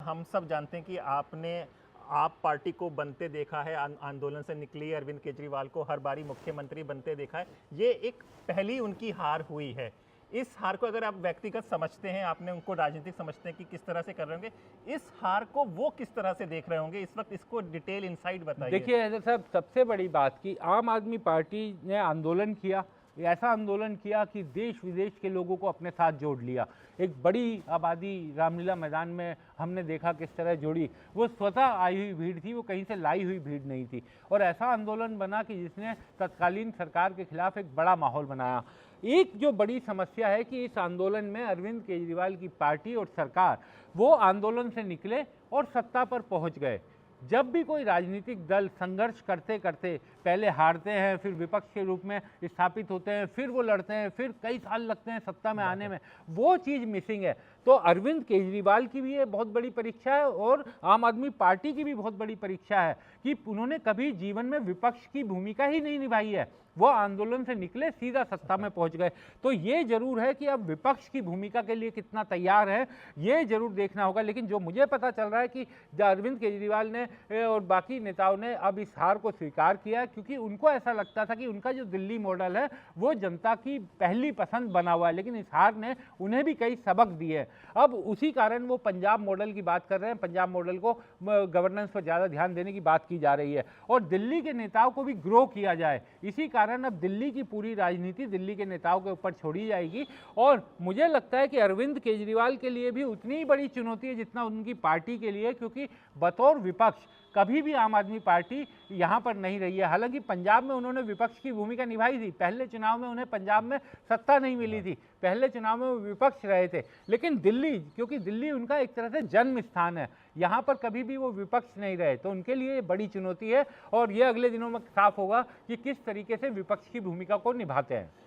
हम सब जानते हैं कि आपने आप पार्टी को बनते देखा है, आंदोलन से निकली अरविंद केजरीवाल को हर बारी मुख्यमंत्री बनते देखा है। ये एक पहली उनकी हार हुई है। इस हार को अगर आप व्यक्तिगत समझते हैं, आपने उनको राजनीतिक समझते हैं कि किस तरह से कर रहे होंगे, इस हार को वो किस तरह से देख रहे होंगे इस वक्त, इसको डिटेल इनसाइट बताइए। देखिए हैदर साहब, सबसे बड़ी बात की आम आदमी पार्टी ने आंदोलन किया, ऐसा आंदोलन किया कि देश विदेश के लोगों को अपने साथ जोड़ लिया। एक बड़ी आबादी रामलीला मैदान में हमने देखा किस तरह जोड़ी। वो स्वतः आई हुई भीड़ थी, वो कहीं से लाई हुई भीड़ नहीं थी। और ऐसा आंदोलन बना कि जिसने तत्कालीन सरकार के खिलाफ एक बड़ा माहौल बनाया। एक जो बड़ी समस्या है कि इस आंदोलन में अरविंद केजरीवाल की पार्टी और सरकार वो आंदोलन से निकले और सत्ता पर पहुंच गए। जब भी कोई राजनीतिक दल संघर्ष करते करते पहले हारते हैं, फिर विपक्ष के रूप में स्थापित होते हैं, फिर वो लड़ते हैं, फिर कई साल लगते हैं सत्ता में आने में, वो चीज़ मिसिंग है। तो अरविंद केजरीवाल की भी ये बहुत बड़ी परीक्षा है और आम आदमी पार्टी की भी बहुत बड़ी परीक्षा है कि उन्होंने कभी जीवन में विपक्ष की भूमिका ही नहीं निभाई है। वो आंदोलन से निकले, सीधा सत्ता में पहुंच गए। तो ये जरूर है कि अब विपक्ष की भूमिका के लिए कितना तैयार है, ये जरूर देखना होगा। लेकिन जो मुझे पता चल रहा है कि अरविंद केजरीवाल ने और बाकी नेताओं ने अब इस हार को स्वीकार किया, क्योंकि उनको ऐसा लगता था कि उनका जो दिल्ली मॉडल है वो जनता की पहली पसंद बना हुआ है, लेकिन इस हार ने उन्हें भी कई सबक दिए। अब उसी कारण वो पंजाब मॉडल की बात कर रहे हैं, पंजाब मॉडल को गवर्नेंस पर ज़्यादा ध्यान देने की बात की जा रही है और दिल्ली के नेताओं को भी ग्रो किया जाए। इसी कारण अब दिल्ली की पूरी राजनीति दिल्ली के नेताओं के ऊपर छोड़ी जाएगी। और मुझे लगता है कि अरविंद केजरीवाल के लिए भी उतनी ही बड़ी चुनौती है जितना उनकी पार्टी के लिए, क्योंकि बतौर विपक्ष कभी भी आम आदमी पार्टी यहाँ पर नहीं रही है। हालांकि पंजाब में उन्होंने विपक्ष की भूमिका निभाई थी, पहले चुनाव में उन्हें पंजाब में सत्ता नहीं मिली थी, पहले चुनाव में वो विपक्ष रहे थे। लेकिन दिल्ली, क्योंकि दिल्ली उनका एक तरह से जन्म स्थान है, यहाँ पर कभी भी वो विपक्ष नहीं रहे, तो उनके लिए ये बड़ी चुनौती है और ये अगले दिनों में साफ होगा कि किस तरीके से विपक्ष की भूमिका को निभाते हैं।